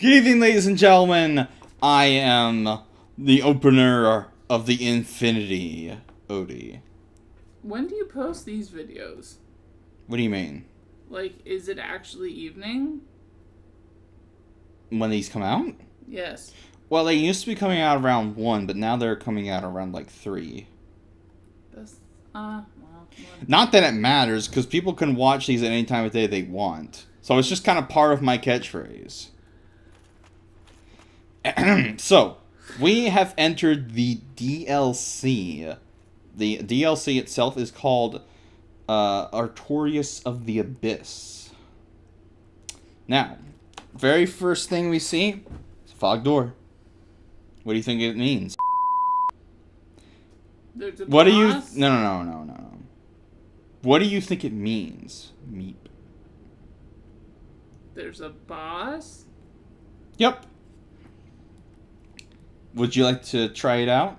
Good evening, ladies and gentlemen. I am the opener of the Infinity Odie. When do you post these videos? What do you mean? Like, is it actually evening? When these come out? Yes. Well, they used to be coming out around 1, but now they're coming out around like 3. That's, well. Not that it matters, because people can watch these at any time of day they want. So it's just kind of part of my catchphrase. So, we have entered the DLC. The DLC itself is called Artorias of the Abyss. Now, very first thing we see is a fog door. What do you think it means? There's a What do you... boss? No. What do you think it means? Meep. There's a boss? Yep. Would you like to try it out?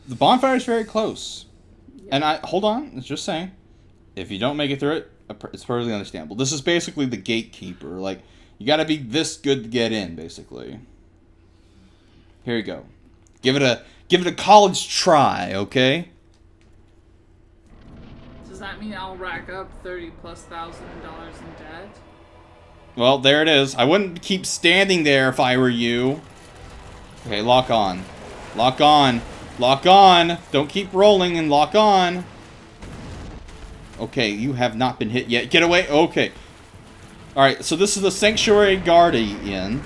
The bonfire is very close. Yeah. And hold on, it's just saying. If you don't make it through it, it's perfectly understandable. This is basically the gatekeeper. Like, you gotta be this good to get in, basically. Here you go. Give it a college try, okay? Does that mean I'll rack up $30,000+ in debt? Well, there it is. I wouldn't keep standing there if I were you. Okay, lock on. Lock on. Lock on. Don't keep rolling and lock on. Okay, you have not been hit yet. Get away. Okay. Alright, so this is the Sanctuary Guardian.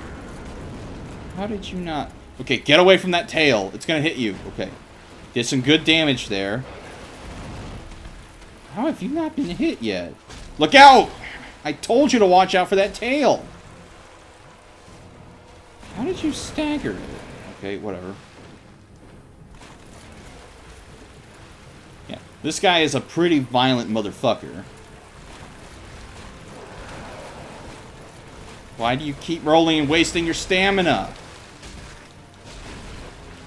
How did you not... Okay, get away from that tail. It's gonna hit you. Okay. Did some good damage there. How have you not been hit yet? Look out! I told you to watch out for that tail. How did you stagger it? Okay, whatever. Yeah, this guy is a pretty violent motherfucker. Why do you keep rolling and wasting your stamina?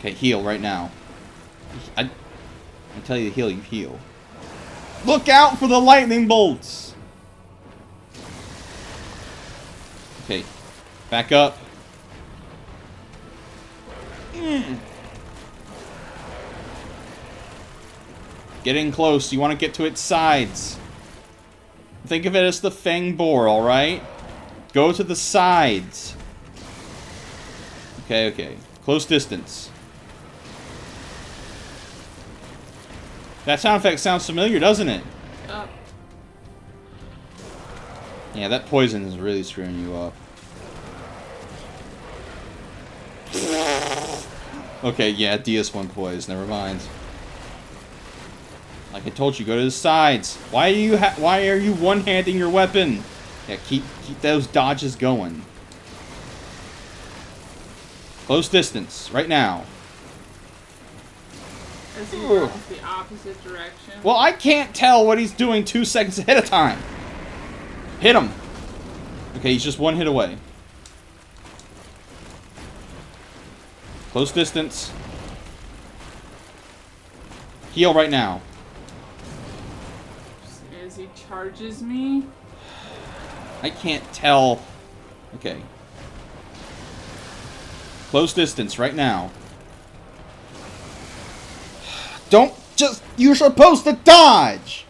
Okay, heal right now. I tell you to heal, you heal. Look out for the lightning bolts! Okay, back up. Getting close. You want to get to its sides. Think of it as the fang boar, alright? Go to the sides. Okay. Close distance. That sound effect sounds familiar, doesn't it? Up. Yeah, that poison is really screwing you up. Okay, yeah, DS1 poison. Never mind. Like I told you, go to the sides. Why are you one-handing your weapon? Yeah, keep those dodges going. Close distance, right now. As he runs the opposite direction. Well, I can't tell what he's doing 2 seconds ahead of time. Hit him. Okay, he's just one hit away. Close distance. Heal right now. As he charges me. I can't tell. Okay. Close distance right now. Don't just... You're supposed to dodge!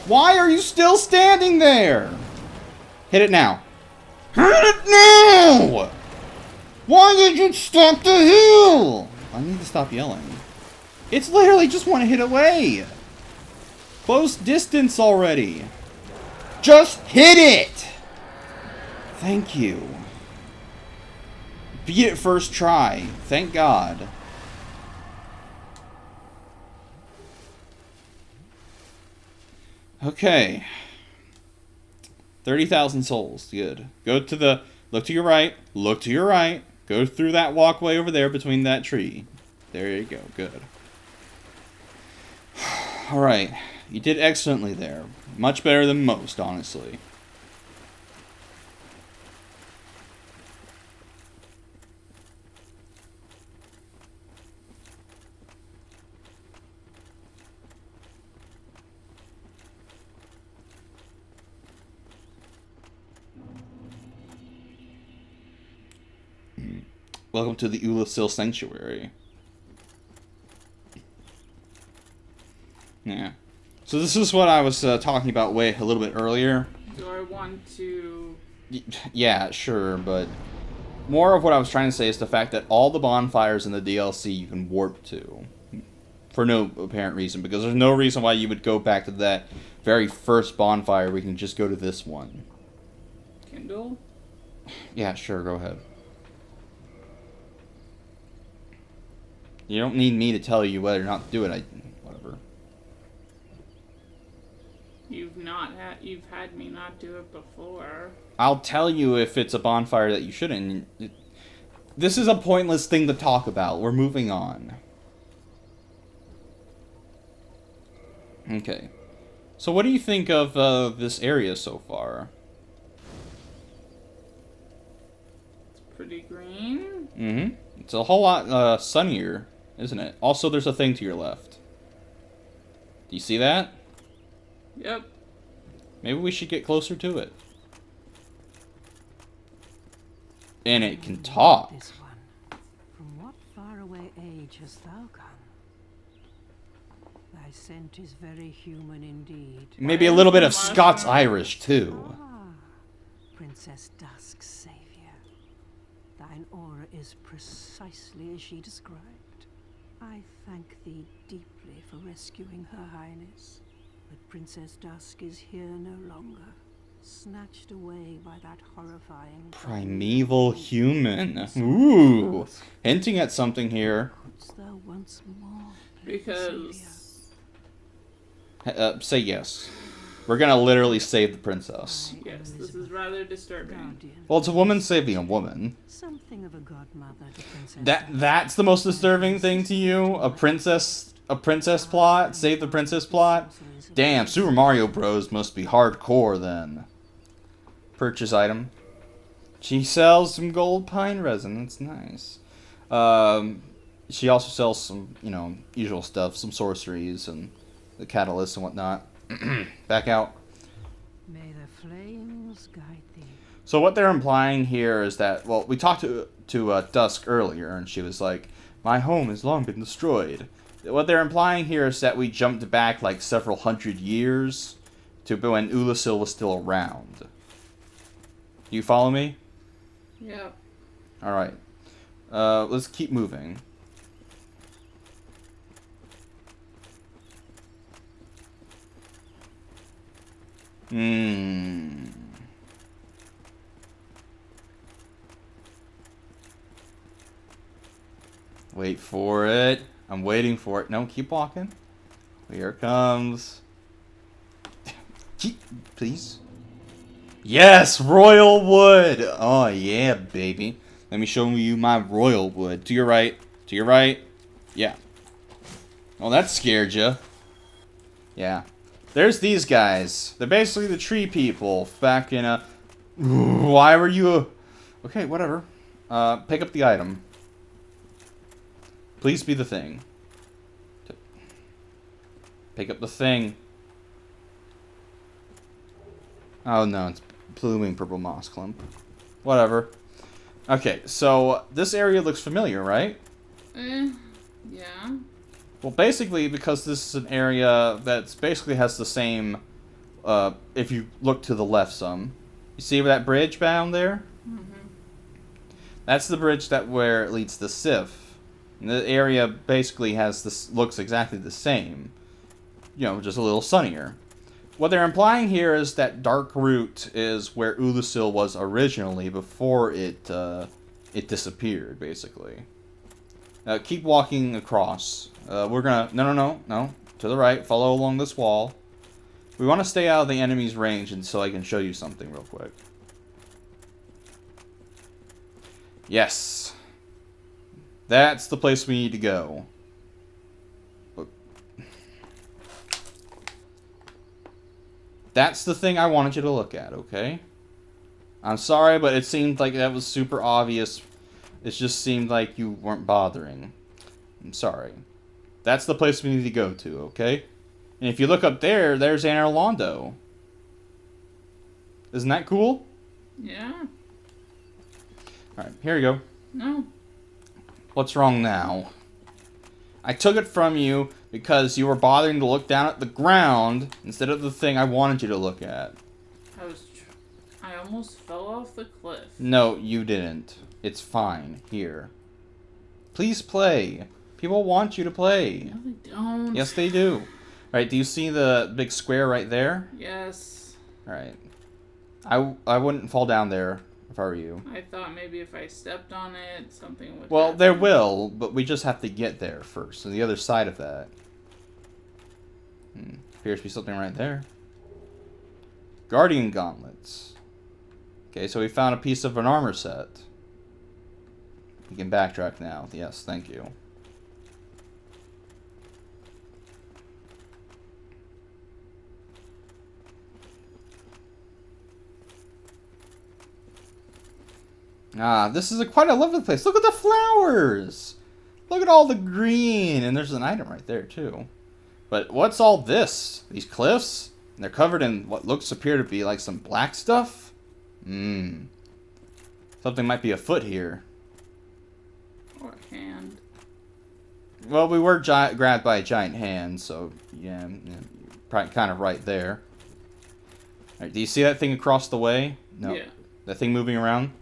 Why are you still standing there? Hit it now. Hit it now! Why did you stop the hill? I need to stop yelling. It's literally just one hit away. Close distance already. Just hit it! Thank you. Beat it first try. Thank God. Okay. 30,000 souls. Good. Go to the... Look to your right. Look to your right. Go through that walkway over there between that tree. There you go. Good. Alright. You did excellently there. Much better than most, honestly. Welcome to the Ulasil Sanctuary. Yeah. So this is what I was talking about a little bit earlier. Do I want to... Yeah, sure, but more of what I was trying to say is the fact that all the bonfires in the DLC you can warp to. For no apparent reason, because there's no reason why you would go back to that very first bonfire. We can just go to this one. Kindle? Yeah, sure, go ahead. You don't need me to tell you whether or not to do it. Whatever. You've had me not do it before. I'll tell you if it's a bonfire that you shouldn't. This is a pointless thing to talk about. We're moving on. Okay. So what do you think of this area so far? It's pretty green. Mm-hmm. It's a whole lot sunnier, isn't it? Also, there's a thing to your left. Do you see that? Yep. Maybe we should get closer to it. And it can talk. This one. From what faraway age hast thou come? Thy scent is very human indeed. Maybe a little bit of Scots-Irish, too. Ah, Princess Dusk's savior. Thine aura is precisely as she described. I thank thee deeply for rescuing Her Highness. But Princess Dusk is here no longer, snatched away by that horrifying... Primeval human. Ooh. Hinting at something here. Couldst thou once more, Because... Say yes. We're gonna literally save the princess. Yes, this is rather disturbing. Well, it's a woman saving a woman. Something of a godmother to Princess That's the most disturbing thing to you? A princess plot? Save the princess plot? Damn, Super Mario Bros. Must be hardcore then. Purchase item. She sells some gold pine resin. That's nice. She also sells some, usual stuff, some sorceries and the catalysts and whatnot. Back out. May the flames guide thee. So what they're implying here is that, well, we talked to Dusk earlier, and she was like, "My home has long been destroyed." What they're implying here is that we jumped back like several hundred years to when Ulasil was still around. Do you follow me? Yep. All right. Let's keep moving. Wait for it. I'm waiting for it. No, keep walking. Here it comes. Please. Yes, royal wood. Oh, yeah, baby. Let me show you my royal wood. To your right. To your right. Yeah. Oh, that scared you. Yeah. There's these guys. They're basically the tree people back in a... Why were you... Okay, whatever. Pick up the item. Please be the thing. Pick up the thing. Oh no, it's blooming purple moss clump. Whatever. Okay, so this area looks familiar, right? Yeah. Well, basically, because this is an area that basically has the same... if you look to the left some. You see that bridge down there? Mm-hmm. That's the bridge where it leads to Sif. And the area basically looks exactly the same. Just a little sunnier. What they're implying here is that Dark Root is where Ulasil was originally before it disappeared, basically. Keep walking across. We're gonna... No. To the right. Follow along this wall. We want to stay out of the enemy's range until I can show you something real quick. Yes. That's the place we need to go. Look. That's the thing I wanted you to look at, okay? I'm sorry, but it seemed like that was super obvious. It just seemed like you weren't bothering. I'm sorry. That's the place we need to go to, okay? And if you look up there, there's Anne Orlando. Isn't that cool? Yeah. Alright, here you go. No. What's wrong now? I took it from you because you were bothering to look down at the ground instead of the thing I wanted you to look at. I almost fell off the cliff. No, you didn't. It's fine. Here. Please play. People want you to play. No, they don't. Yes, they do. Alright, do you see the big square right there? Yes. Alright. I wouldn't fall down there if I were you. I thought maybe if I stepped on it, something would Well, happen. there will, but we just have to get there first. On the other side of that. Appears to be something right there. Guardian gauntlets. Okay, so we found a piece of an armor set. We can backtrack now. Yes, thank you. Ah, this is quite a lovely place. Look at the flowers! Look at all the green! And there's an item right there, too. But what's all this? These cliffs? And they're covered in what looks appear to be like some black stuff? Something might be afoot here. Or a hand. Well, we were grabbed by a giant hand, so yeah, probably kind of right there. Alright, do you see that thing across the way? No. Yeah. That thing moving around?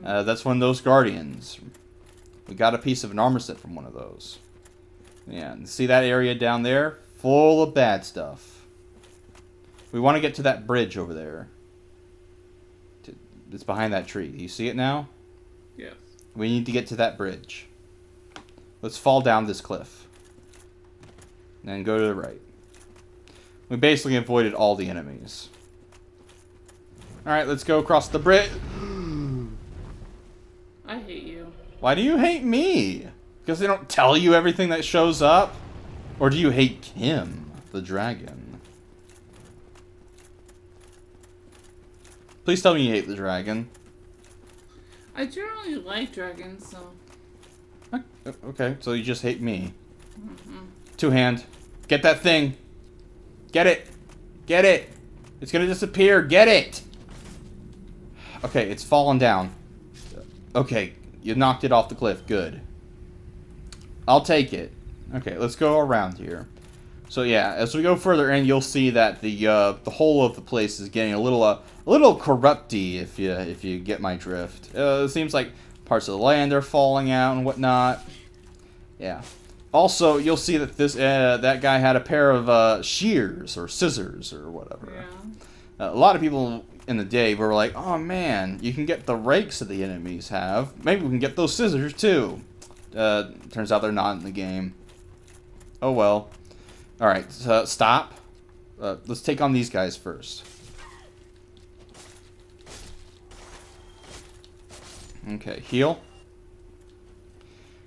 That's one of those guardians. We got a piece of an armor set from one of those. Yeah, and see that area down there? Full of bad stuff. We want to get to that bridge over there. It's behind that tree. Do you see it now? Yes. We need to get to that bridge. Let's fall down this cliff. And then go to the right. We basically avoided all the enemies. Alright, let's go across the bridge. I hate you. Why do you hate me? Because they don't tell you everything that shows up? Or do you hate him, the dragon? Please tell me you hate the dragon. I generally like dragons, so... Okay, so you just hate me. Two-hand. Get that thing. Get it. Get it. It's gonna disappear. Get it. Okay, it's fallen down. Okay, you knocked it off the cliff. Good. I'll take it. Okay, let's go around here. So yeah, as we go further in, you'll see that the whole of the place is getting a little corrupty, if you get my drift. It seems like parts of the land are falling out and whatnot. Yeah. Also, you'll see that that guy had a pair of shears or scissors or whatever. Yeah. A lot of people in the day were like, "Oh man, you can get the rakes that the enemies have. Maybe we can get those scissors too." Turns out they're not in the game. Oh well. All right, so stop. Let's take on these guys first. Okay, heal.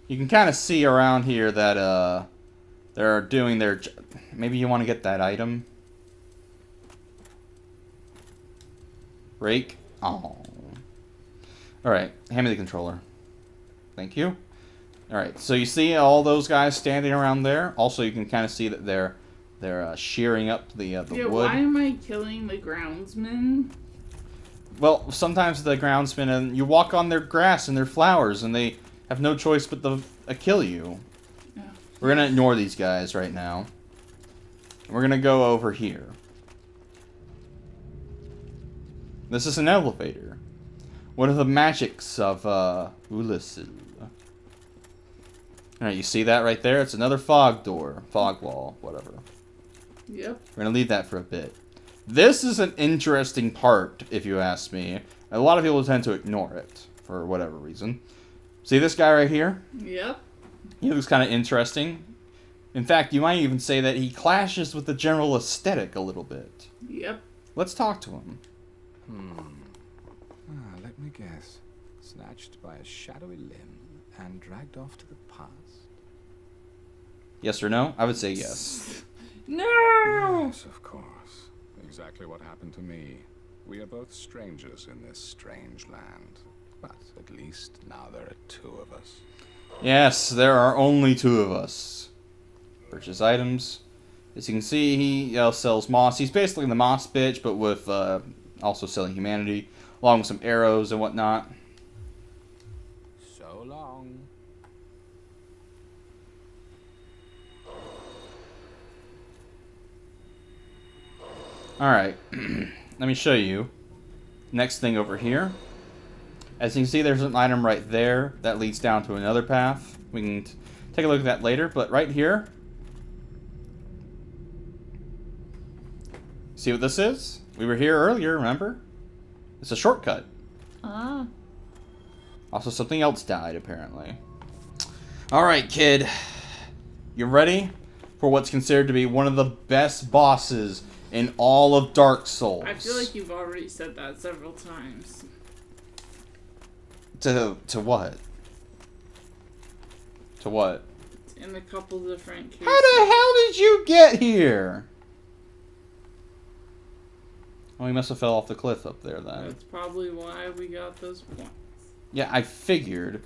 You can kind of see around here that they're doing their... Maybe you want to get that item. Rake. Oh. Alright, hand me the controller. Thank you. Alright, so you see all those guys standing around there. Also, you can kind of see that they're shearing up the wood. Why am I killing the groundsmen? Well, sometimes the groundsmen, and you walk on their grass and their flowers, and they have no choice but to kill you. Yeah. We're going to ignore these guys right now. We're going to go over here. This is an elevator. One of the magics of Ulysses. Alright, you see that right there? It's another fog door. Fog wall, whatever. Yep. We're going to leave that for a bit. This is an interesting part, if you ask me. A lot of people tend to ignore it, for whatever reason. See this guy right here? Yep. He looks kind of interesting. In fact, you might even say that he clashes with the general aesthetic a little bit. Yep. Let's talk to him. Let me guess. Snatched by a shadowy limb and dragged off to the past. Yes or no? I would say yes. No! Yes, of course. Exactly what happened to me. We are both strangers in this strange land. But at least now there are two of us. Yes, there are only two of us. Purchase items. As you can see, he sells moss. He's basically the moss bitch, but with also selling humanity, along with some arrows and whatnot. So long. Alright. Let me show you. Next thing over here. As you can see, there's an item right there that leads down to another path. We can take a look at that later, but right here. See what this is? We were here earlier, remember? It's a shortcut. Ah. Also, something else died, apparently. Alright, kid. You ready for what's considered to be one of the best bosses in all of Dark Souls? I feel like you've already said that several times. To what? To what? In a couple different cases. How the hell did you get here? Oh, he must have fell off the cliff up there then. That's probably why we got those points. Yeah, I figured.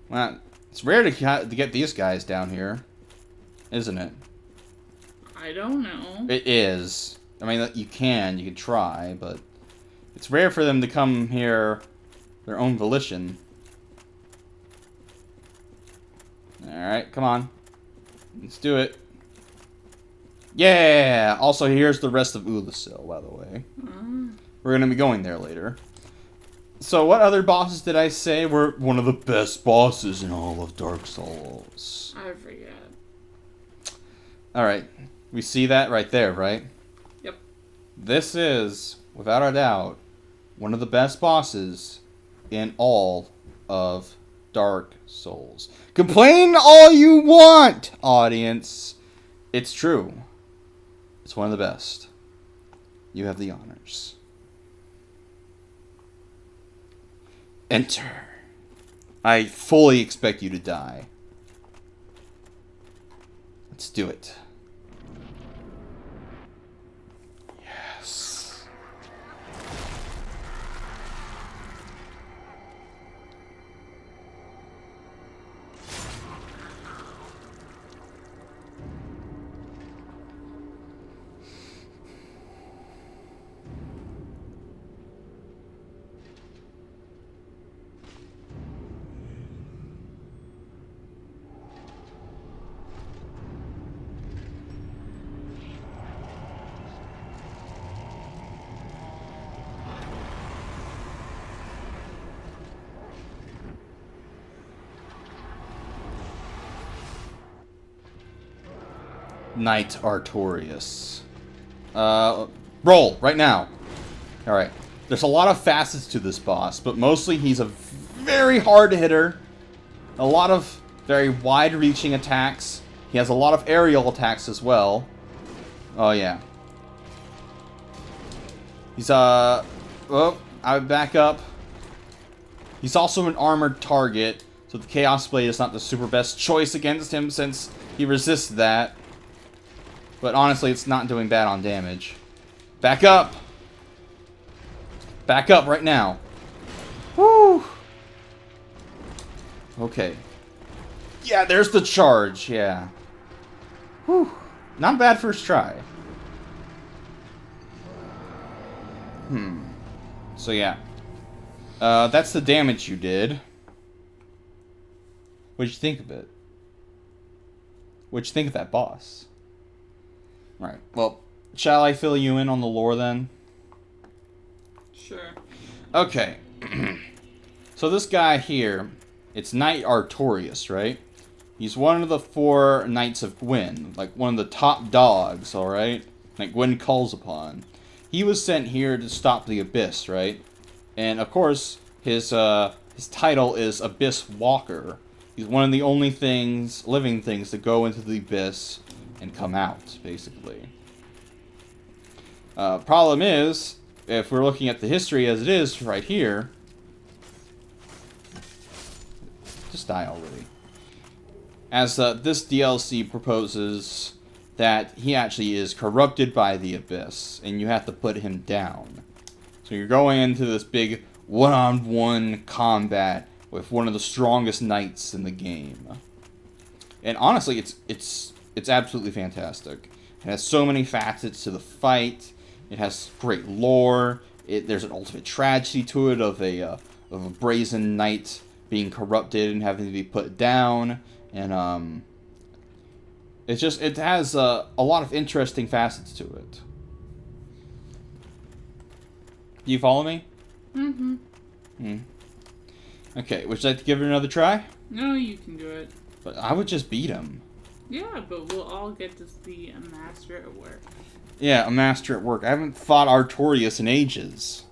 Well, it's rare to get these guys down here, isn't it? I don't know. It is. I mean, you can try, but it's rare for them to come here their own volition. Alright, come on. Let's do it. Yeah! Also, here's the rest of Ulasil, by the way. We're going to be going there later. So, what other bosses did I say were one of the best bosses in all of Dark Souls? I forget. Alright, we see that right there, right? Yep. This is, without a doubt, one of the best bosses in all of Dark Souls. Complain all you want, audience. It's true. It's one of the best. You have the honors. Enter. I fully expect you to die. Let's do it. Yes. Knight Artorias. Roll, right now. Alright. There's a lot of facets to this boss, but mostly he's a very hard hitter. A lot of very wide-reaching attacks. He has a lot of aerial attacks as well. Oh, yeah. He's, oh, I would back up. He's also an armored target, so the Chaos Blade is not the super best choice against him since he resists that. But honestly, it's not doing bad on damage. Back up! Back up right now. Woo! Okay. Yeah, there's the charge, yeah. Whew. Not bad first try. So yeah. That's the damage you did. What'd you think of it? What'd you think of that boss? Alright, well, shall I fill you in on the lore then? Sure. Okay. So this guy here, it's Knight Artorias, right? He's one of the 4 Knights of Gwyn, like one of the top dogs, alright? That Gwyn calls upon. He was sent here to stop the Abyss, right? And of course, his title is Abyss Walker. He's one of the only living things to go into the Abyss and come out, basically. Problem is, if we're looking at the history as it is right here... Just die already. As this DLC proposes that he actually is corrupted by the Abyss, and you have to put him down. So you're going into this big one-on-one combat with one of the strongest knights in the game. And honestly, it's absolutely fantastic. It has so many facets to the fight. It has great lore. There's an ultimate tragedy to it of a brazen knight being corrupted and having to be put down. And it has a lot of interesting facets to it. Do you follow me? Mm-hmm. Hmm. Okay, would you like to give it another try? No, you can do it. But I would just beat him. Yeah, but we'll all get to see a master at work. Yeah, a master at work. I haven't fought Artorias in ages.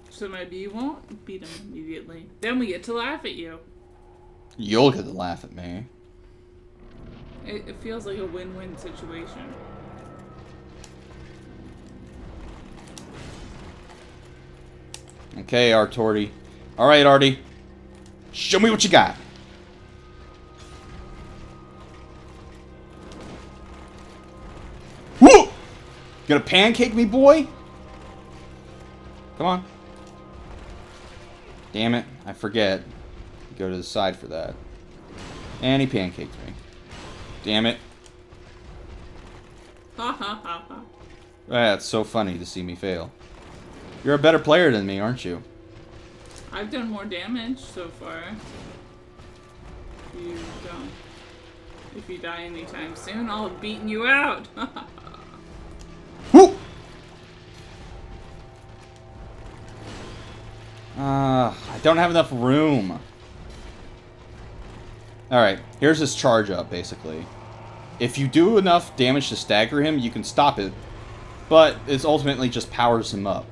So maybe you won't beat him immediately. Then we get to laugh at you. You'll get to laugh at me. It feels like a win-win situation. Okay, Artori. Alright, Artie. Show me what you got. Woo! Gonna pancake me, boy? Come on. Damn it. I forget. Go to the side for that. And he pancaked me. Damn it. Ha ha ha ha. That's so funny to see me fail. You're a better player than me, aren't you? I've done more damage so far. You don't. If you die anytime soon, I'll have beaten you out. Whoo! I don't have enough room. Alright, here's his charge up, basically. If you do enough damage to stagger him, you can stop it. But it ultimately just powers him up.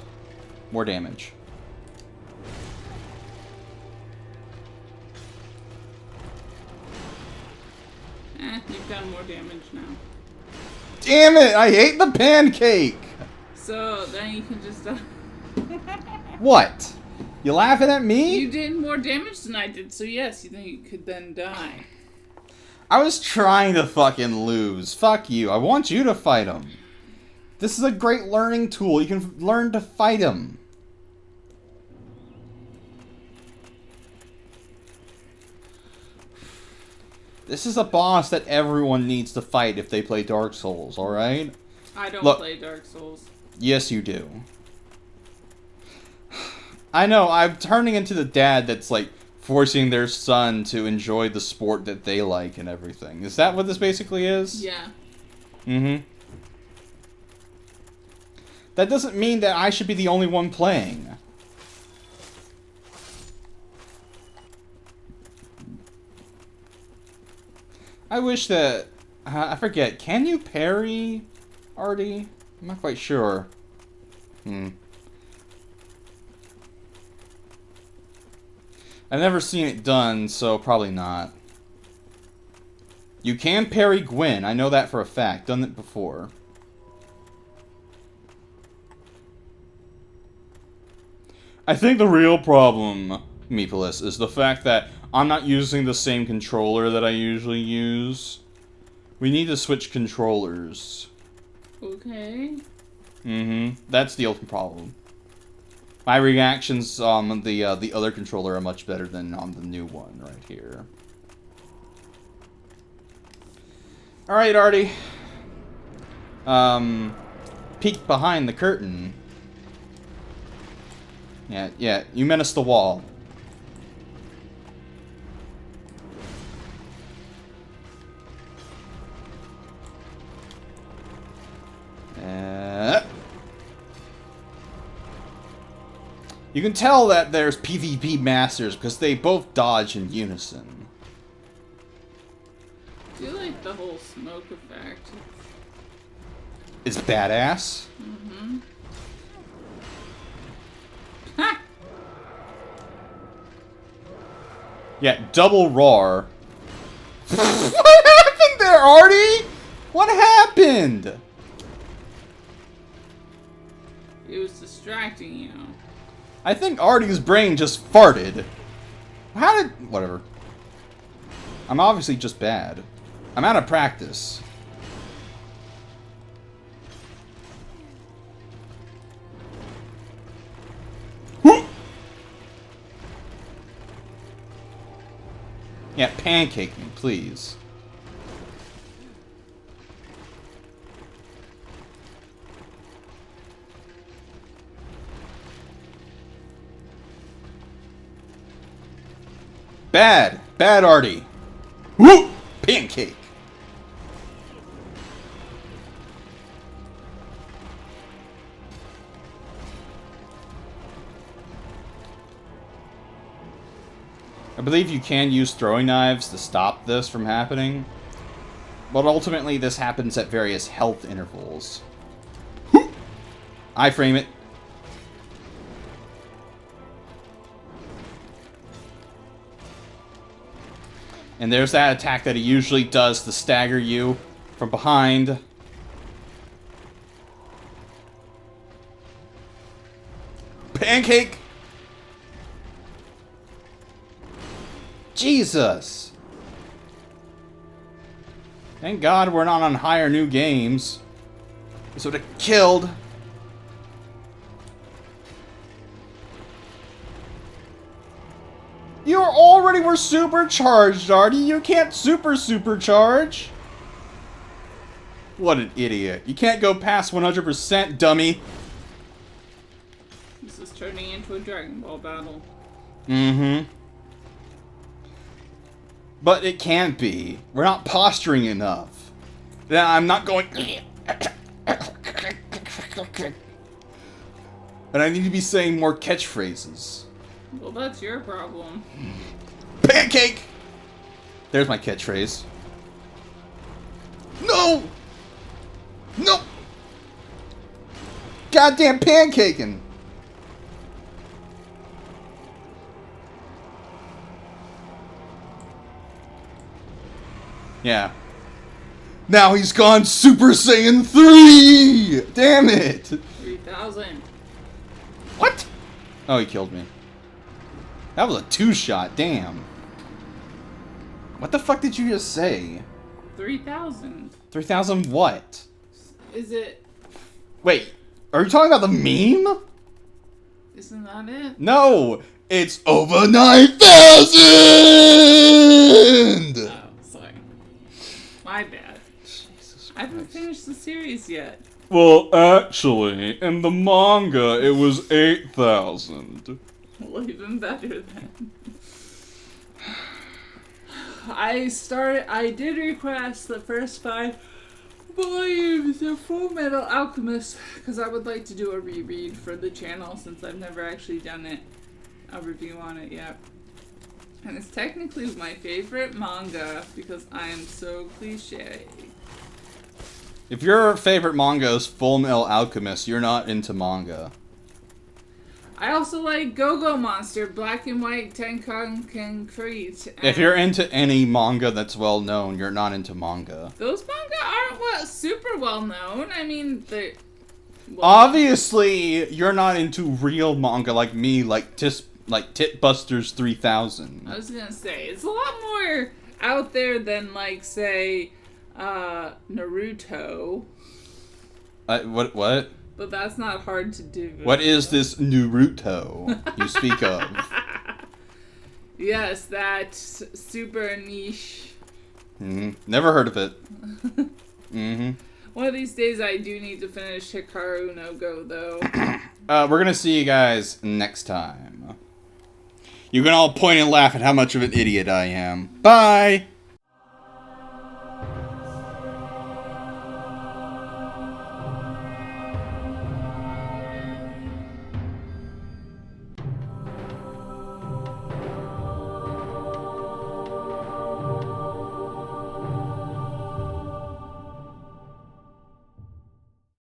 More damage. You've done more damage now. Damn it! I hate the pancake! So, then you can just... What? You laughing at me? You did more damage than I did, so yes, you think you could then die. I was trying to fucking lose. Fuck you. I want you to fight him. This is a great learning tool. You can learn to fight him. This is a boss that everyone needs to fight if they play Dark Souls, alright? I don't Look, play Dark Souls. yes, you do. I know, I'm turning into the dad that's like forcing their son to enjoy the sport that they like and everything. Is that what this basically is? Yeah. Mm-hmm. That doesn't mean that I should be the only one playing. I wish that... I forget. Can you parry, Artie? I'm not quite sure. I've never seen it done, so probably not. You can parry Gwyn. I know that for a fact. Done it before. I think the real problem, Meepelous, is the fact that I'm not using the same controller that I usually use. We need to switch controllers. Okay. That's the ultimate problem. My reactions on the other controller are much better than on the new one right here. Alright, Artie. Peek behind the curtain. Yeah, you menace the wall. You can tell that there's PvP masters because they both dodge in unison. I do like the whole smoke effect. It's badass. Ha! Yeah, double roar. What happened there, Artie? What happened? It was distracting you. I think Artie's brain just farted. How did... Whatever. I'm obviously just bad. I'm out of practice. Yeah, pancake me, please. Bad. Bad Artie. Woo! Pancake. I believe you can use throwing knives to stop this from happening. But ultimately, this happens at various health intervals. I frame it. And there's that attack that he usually does to stagger you from behind. Pancake! Jesus! Thank God we're not on higher new games. This would have killed. You already were supercharged, Artie. You can't supercharge. What an idiot. You can't go past 100%, dummy. This is turning into a Dragon Ball battle. Mm-hmm. But it can't be. We're not posturing enough. Then I'm not going... And I need to be saying more catchphrases. Well, that's your problem. Pancake! There's my catchphrase. No! No! Goddamn pancaking! Yeah. Now he's gone Super Saiyan 3! Damn it! 3,000. What? Oh, he killed me. That was a two-shot, damn. What the fuck did you just say? 3,000. 3,000 what? Is it... Wait, are you talking about the meme? Isn't that it? No, it's over 9,000! Oh, sorry. My bad. Jesus I haven't finished the series yet. Well, actually, in the manga, it was 8,000. Well, even better then. I did request the first 5 volumes of Full Metal Alchemist because I would like to do a reread for the channel since I've never actually done it, a review on it yet. And it's technically my favorite manga because I am so cliche. If your favorite manga is Full Metal Alchemist, you're not into manga. I also like Go-Go Monster, Black and White Tenkon Concrete. If you're into any manga that's well known, you're not into manga. Those manga aren't super well known. I mean, they... Well, Obviously, you're not into real manga like me, like Titbusters 3000. I was gonna say, it's a lot more out there than, like, say, Naruto. What? But that's not hard to do. What is this Naruto you speak of? Yes, that super niche. Never heard of it. One of these days I do need to finish Hikaru no Go, though. We're gonna see you guys next time. You can all point and laugh at how much of an idiot I am. Bye!